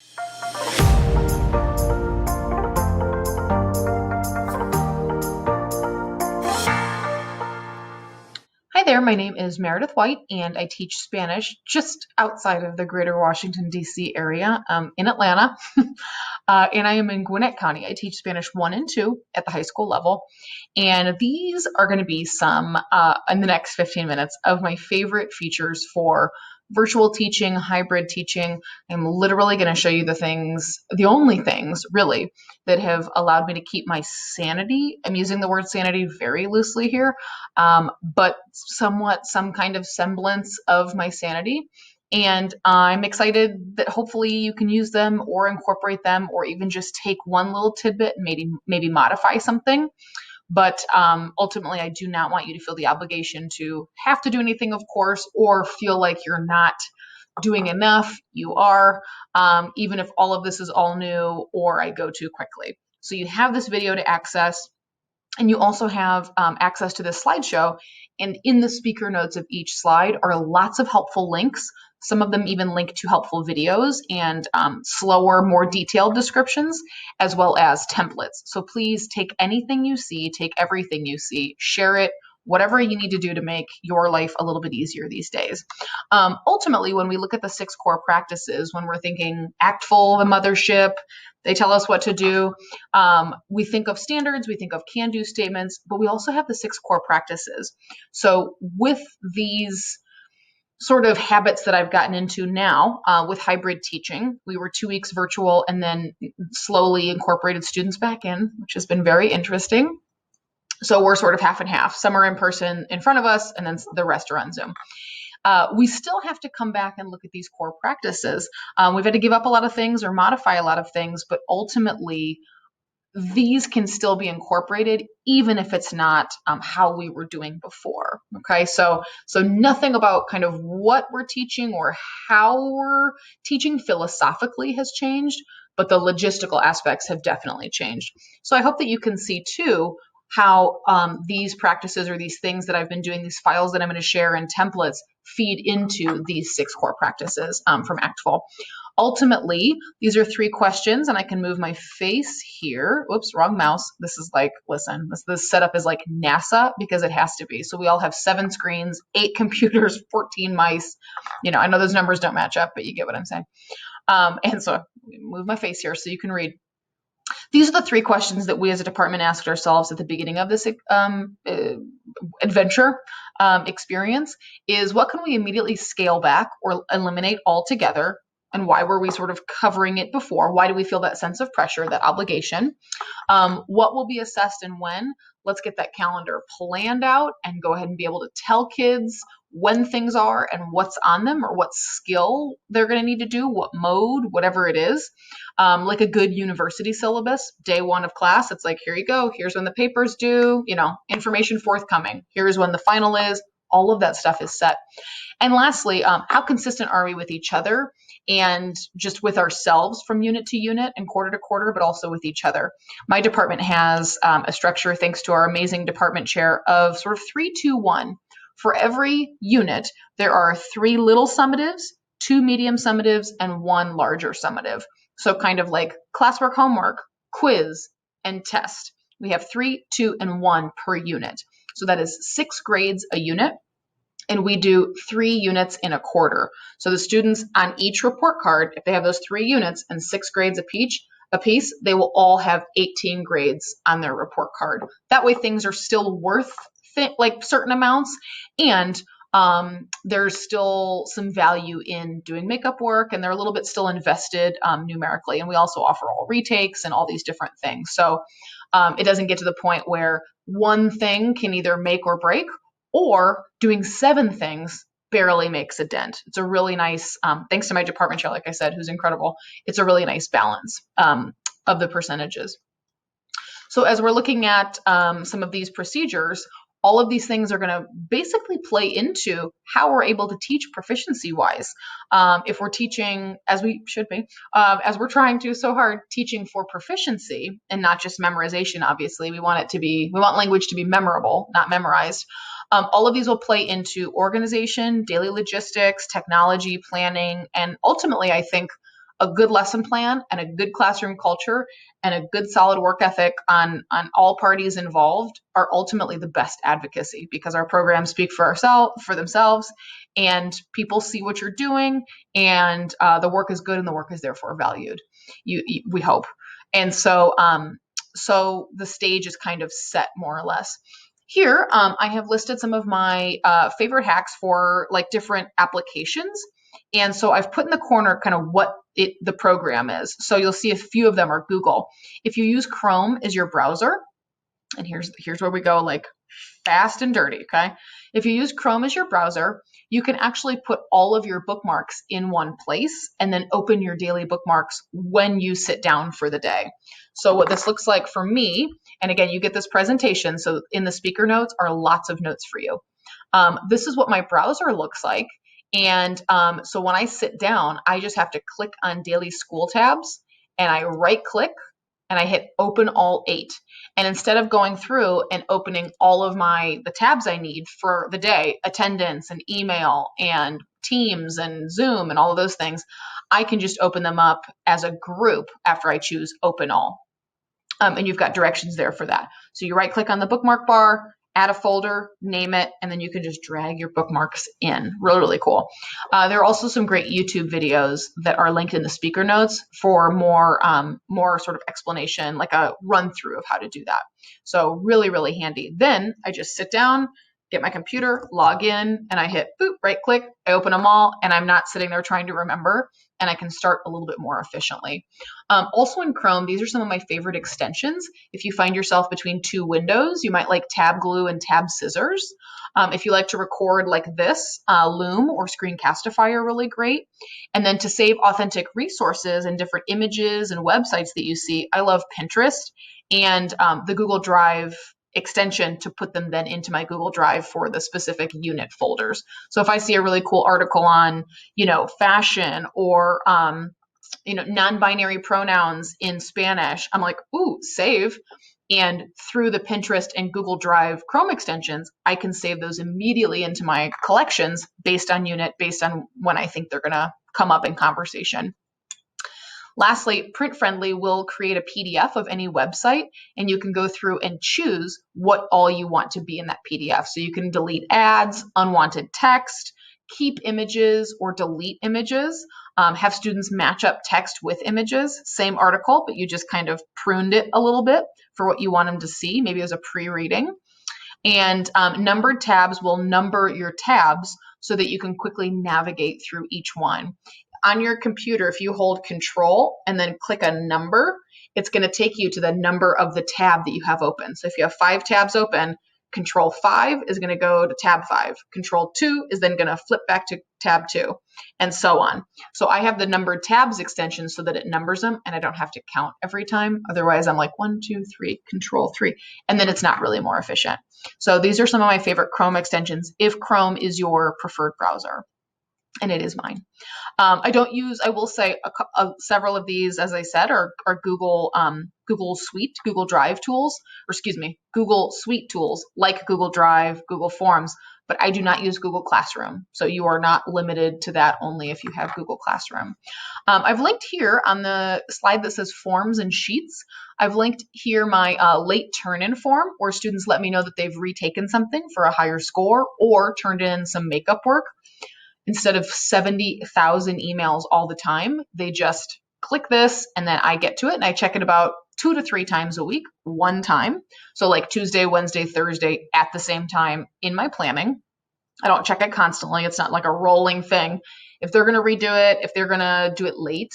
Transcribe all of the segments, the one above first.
Hi there, my name is Meredith White, and I teach Spanish just outside of the greater Washington, D.C. area in Atlanta. And I am in Gwinnett County. I teach Spanish 1 and 2 at the high school level. And these are going to be some, in the next 15 minutes, of my favorite features for virtual teaching, hybrid teaching. I'm literally going to show you the things, the only things really, that have allowed me to keep my sanity. I'm using the word sanity very loosely here, but somewhat some kind of semblance of my sanity. And I'm excited that hopefully you can use them or incorporate them, or even just take one little tidbit and maybe modify something. But ultimately, I do not want you to feel the obligation to have to do anything, of course, or feel like you're not doing enough. You are, even if all of this is all new or I go too quickly. So you have this video to access. And you also have access to this slideshow. And in the speaker notes of each slide are lots of helpful links. Some of them even link to helpful videos and slower, more detailed descriptions, as well as templates. So please take anything you see, take everything you see, share it, whatever you need to do to make your life a little bit easier these days. Ultimately, when we look at the 6 core practices, when we're thinking ACTFL, the mothership, they tell us what to do. We think of standards, we think of can-do statements, but we also have the 6 core practices. So with these sort of habits that I've gotten into now with hybrid teaching, we were 2 weeks virtual and then slowly incorporated students back in, which has been very interesting. So we're sort of half and half. Some are in person in front of us, and then the rest are on Zoom. We still have to come back and look at these core practices. We've had to give up a lot of things or modify a lot of things, but ultimately, these can still be incorporated, even if it's not how we were doing before. Okay, so nothing about kind of what we're teaching or how we're teaching philosophically has changed, but the logistical aspects have definitely changed. So I hope that you can see too how these practices or these things that I've been doing, these files that I'm going to share and templates feed into these 6 core practices from ACTFL. Ultimately, these are 3 questions, and I can move my face here. Oops, wrong mouse. This is like, listen, this setup is like NASA because it has to be. So we all have 7 screens, 8 computers, 14 mice. I know those numbers don't match up, but you get what I'm saying. And so move my face here so you can read. These are the 3 questions that we as a department asked ourselves at the beginning of this adventure experience is, what can we immediately scale back or eliminate altogether? And why were we sort of covering it before? Why do we feel that sense of pressure, that obligation? What will be assessed and when? Let's get that calendar planned out and go ahead and be able to tell kids when things are and what's on them, or what skill they're going to need to do, what mode, whatever it is. Like a good university syllabus, day 1 of class, it's like, here you go. Here's when the paper's due, information forthcoming. Here's when the final is. All of that stuff is set. And lastly, how consistent are we with each other and just with ourselves from unit to unit and quarter to quarter, but also with each other? My department has a structure, thanks to our amazing department chair, of sort of 3, 2, 1. For every unit, there are 3 little summatives, 2 medium summatives, and 1 larger summative. So kind of like classwork, homework, quiz, and test. We have 3, 2, and 1 per unit. So that is 6 grades a unit. And we do 3 units in a quarter. So the students on each report card, if they have those 3 units and 6 grades a piece, they will all have 18 grades on their report card. That way things are still worth like certain amounts, and there's still some value in doing makeup work, and they're a little bit still invested numerically. And we also offer all retakes and all these different things. So it doesn't get to the point where one thing can either make or break, or doing 7 things barely makes a dent. It's a really nice, thanks to my department chair, like I said, who's incredible, it's a really nice balance of the percentages. So as we're looking at some of these procedures, all of these things are going to basically play into how we're able to teach proficiency-wise. If we're teaching, as we should be, as we're trying to so hard, teaching for proficiency and not just memorization, obviously. We want language to be memorable, not memorized. All of these will play into organization, daily logistics, technology, planning, and ultimately, I think, a good lesson plan and a good classroom culture and a good solid work ethic on all parties involved are ultimately the best advocacy, because our programs speak for themselves, and people see what you're doing, and the work is good and the work is therefore valued. We hope. And so so the stage is kind of set more or less. Here, I have listed some of my favorite hacks for like different applications. And so I've put in the corner kind of what the program is. So you'll see a few of them are Google. If you use Chrome as your browser, and here's where we go like fast and dirty, okay? If you use Chrome as your browser, you can actually put all of your bookmarks in one place and then open your daily bookmarks when you sit down for the day. So what this looks like for me, and again, you get this presentation, so in the speaker notes are lots of notes for you. This is what my browser looks like. And so when I sit down, I just have to click on daily school tabs, and I right click and I hit open all 8. And instead of going through and opening all of the tabs I need for the day, attendance and email and Teams and Zoom and all of those things, I can just open them up as a group after I choose open all. And you've got directions there for that. So you right click on the bookmark bar, add a folder, name it, and then you can just drag your bookmarks in. Really, really cool. There are also some great YouTube videos that are linked in the speaker notes for more sort of explanation, like a run through of how to do that. So really, really handy. Then I just sit down, get my computer, log in, and I hit boop, right click, I open them all, and I'm not sitting there trying to remember, and I can start a little bit more efficiently. Also in Chrome, these are some of my favorite extensions. If you find yourself between 2 windows, you might like Tab Glue and Tab Scissors. If you like to record like this, Loom or Screencastify are really great. And then to save authentic resources and different images and websites that you see, I love Pinterest and the Google Drive extension to put them then into my Google Drive for the specific unit folders. So if I see a really cool article on, fashion or, non-binary pronouns in Spanish, I'm like, ooh, save. And through the Pinterest and Google Drive Chrome extensions, I can save those immediately into my collections based on unit, based on when I think they're going to come up in conversation. Lastly, Print Friendly will create a PDF of any website, and you can go through and choose what all you want to be in that PDF. So you can delete ads, unwanted text, keep images or delete images, have students match up text with images, same article, but you just kind of pruned it a little bit for what you want them to see, maybe as a pre-reading. And numbered tabs will number your tabs so that you can quickly navigate through each one. On your computer, if you hold Control and then click a number, it's going to take you to the number of the tab that you have open. So if you have 5 tabs open, Control 5 is going to go to tab 5. Control 2 is then going to flip back to tab 2, and so on. So I have the numbered tabs extension so that it numbers them and I don't have to count every time. Otherwise, I'm like 1, 2, 3, Control 3, and then it's not really more efficient. So these are some of my favorite Chrome extensions if Chrome is your preferred browser. And it is mine. I will say several of these, as I said, are Google Suite, Google Drive tools, Google Suite tools like Google Drive, Google Forms, but I do not use Google Classroom. So you are not limited to that only if you have Google Classroom. I've linked here on the slide that says Forms and Sheets. I've linked here my late turn-in form where students let me know that they've retaken something for a higher score or turned in some makeup work. Instead of 70,000 emails all the time, they just click this and then I get to it and I check it about 2 to 3 times a week, one time. So like Tuesday, Wednesday, Thursday at the same time in my planning. I don't check it constantly. It's not like a rolling thing. If they're going to redo it, if they're going to do it late,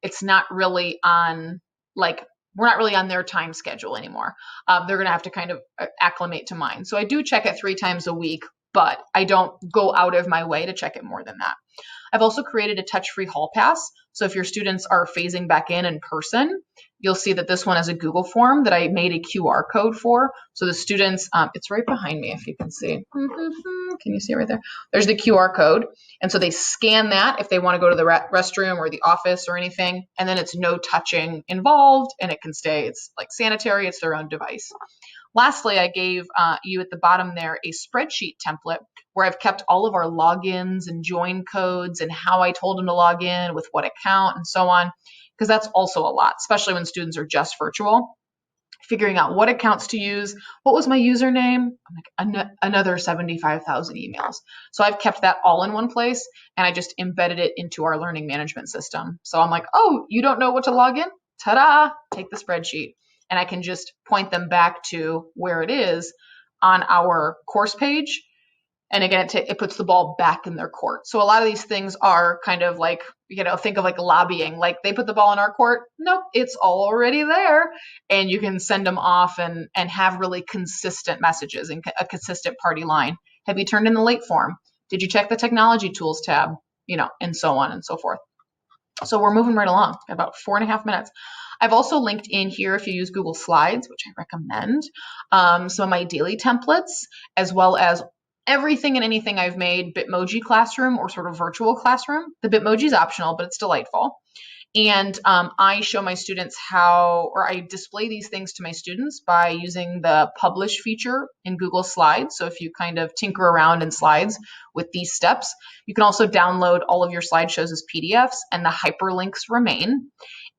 it's not really on we're not really on their time schedule anymore. They're going to have to kind of acclimate to mine. So I do check it 3 times a week, but I don't go out of my way to check it more than that. I've also created a touch-free hall pass. So if your students are phasing back in person, you'll see that this one has a Google form that I made a QR code for. So the students, it's right behind me if you can see. Can you see it right there? There's the QR code. And so they scan that if they want to go to the restroom or the office or anything. And then it's no touching involved and it can stay, it's like sanitary, it's their own device. Lastly, I gave you at the bottom there a spreadsheet template where I've kept all of our logins and join codes and how I told them to log in with what account and so on, because that's also a lot, especially when students are just virtual. Figuring out what accounts to use. What was my username? I'm like, another 75,000 emails. So I've kept that all in one place, and I just embedded it into our learning management system. So I'm like, oh, you don't know what to log in? Ta-da, take the spreadsheet. And I can just point them back to where it is on our course page. And again, it puts the ball back in their court. So a lot of these things are kind of like, think of like lobbying, like they put the ball in our court. Nope, it's already there. And you can send them off and have really consistent messages and a consistent party line. Have you turned in the late form? Did you check the technology tools tab? And so on and so forth. So we're moving right along, about 4.5 minutes. I've also linked in here, if you use Google Slides, which I recommend, some of my daily templates, as well as everything and anything I've made Bitmoji Classroom or sort of virtual classroom. The Bitmoji is optional, but it's delightful. And I show my students I display these things to my students by using the publish feature in Google Slides. So if you kind of tinker around in slides with these steps, you can also download all of your slideshows as PDFs, and the hyperlinks remain.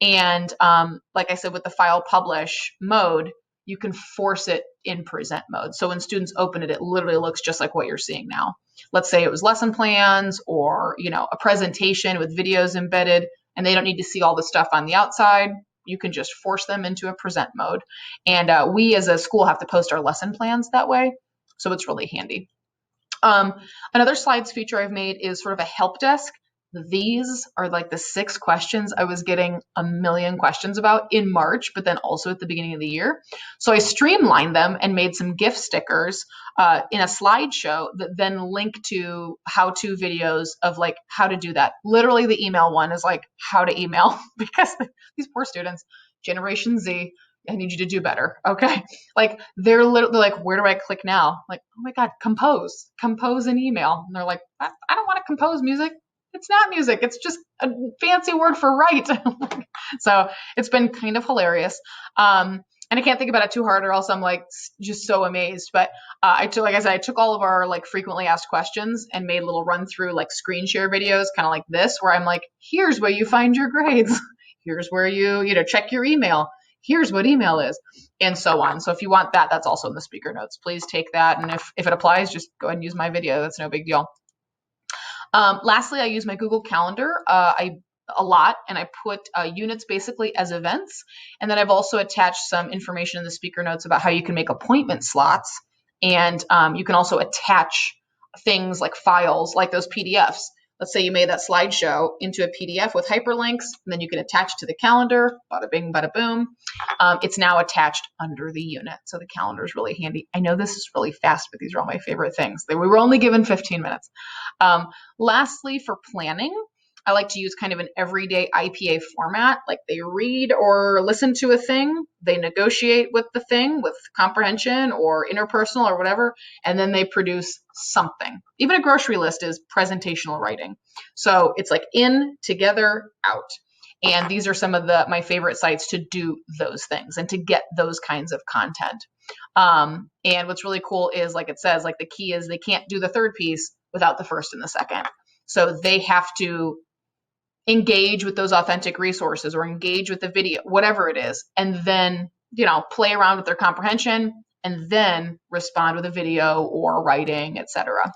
And like I said, with the file publish mode, you can force it in present mode. So when students open it, it literally looks just like what you're seeing now. Let's say it was lesson plans or, a presentation with videos embedded, and they don't need to see all the stuff on the outside. You can just force them into a present mode. And we as a school have to post our lesson plans that way. So it's really handy. Another slides feature I've made is sort of a help desk. These are like the 6 questions I was getting a million questions about in March, but then also at the beginning of the year. So I streamlined them and made some gift stickers in a slideshow that then link to how-to videos of like how to do that. Literally the email one is like how to email, because these poor students, Generation Z, I need you to do better. Okay. Like they're literally like, where do I click now? Like, oh my God, compose an email. And they're like, I don't want to compose music. It's not music. It's just a fancy word for write. So it's been kind of hilarious. And I can't think about it too hard or else I'm like just so amazed. But I took all of our like frequently asked questions and made a little run through like screen share videos, kind of like this, where I'm like, here's where you find your grades. Here's where you check your email. Here's what email is, and so on. So if you want that, that's also in the speaker notes. Please take that. And if it applies, just go ahead and use my video. That's no big deal. Lastly, I use my Google Calendar a lot, and I put units basically as events. And then I've also attached some information in the speaker notes about how you can make appointment slots. And you can also attach things like files, like those PDFs. Let's say you made that slideshow into a PDF with hyperlinks, and then you can attach to the calendar, bada bing, bada boom. It's now attached under the unit. So the calendar is really handy. I know this is really fast, but these are all my favorite things. We were only given 15 minutes. Lastly, for planning, I like to use kind of an everyday IPA format. Like they read or listen to a thing, they negotiate with the thing with comprehension or interpersonal or whatever, and then they produce something. Even a grocery list is presentational writing. So it's like in, together, out. And these are some of my favorite sites to do those things and to get those kinds of content. And what's really cool is, like it says, like the key is they can't do the third piece without the first and the second. So they have to engage with those authentic resources or engage with the video, whatever it is, and then, play around with their comprehension and then respond with a video or writing, etc.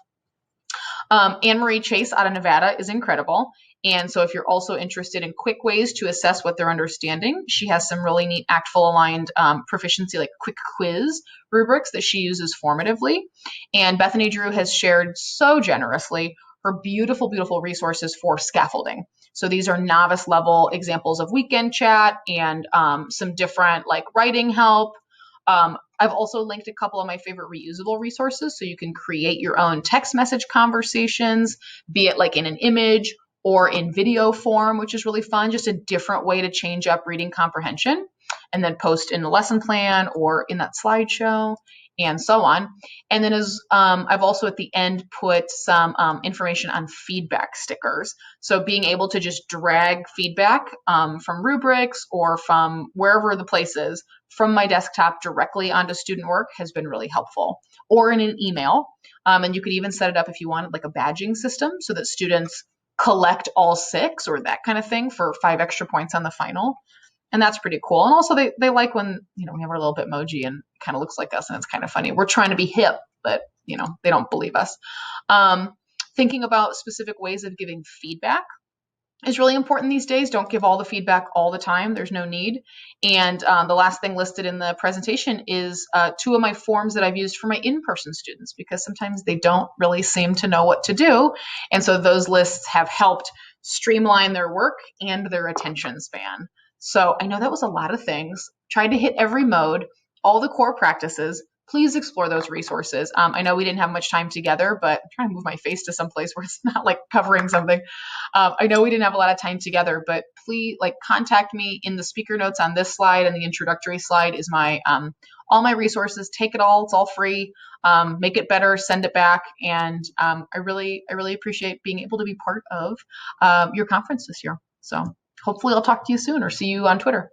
Anne-Marie Chase out of Nevada is incredible. And so if you're also interested in quick ways to assess what they're understanding, she has some really neat ACTFL aligned proficiency, like quick quiz rubrics that she uses formatively. And Bethany Drew has shared so generously her beautiful, beautiful resources for scaffolding. So these are novice level examples of weekend chat and some different like writing help. I've also linked a couple of my favorite reusable resources so you can create your own text message conversations, be it like in an image or in video form, which is really fun, just a different way to change up reading comprehension. and then post in the lesson plan or in that slideshow and so on. And then I've also at the end put some information on feedback stickers. So being able to just drag feedback from rubrics or from wherever the place is from my desktop directly onto student work has been really helpful, or in an email. And you could even set it up if you wanted like a badging system so that students collect all 6 or that kind of thing for 5 extra points on the final. And that's pretty cool. And also they like when, we have our little Bitmoji and it kind of looks like us and it's kind of funny. We're trying to be hip, but they don't believe us. Thinking about specific ways of giving feedback is really important these days. Don't give all the feedback all the time. There's no need. And the last thing listed in the presentation is 2 of my forms that I've used for my in-person students, because sometimes they don't really seem to know what to do. And so those lists have helped streamline their work and their attention span. So I know that was a lot of things. Tried to hit every mode, all the core practices. Please explore those resources. I know we didn't have much time together, but I'm trying to move my face to some place where it's not like covering something. I know we didn't have a lot of time together, but please contact me. In the speaker notes on this slide and the introductory slide is my all my resources. Take it all. It's all free. Make it better, send it back. And I really appreciate being able to be part of your conference this year. So hopefully I'll talk to you soon or see you on Twitter.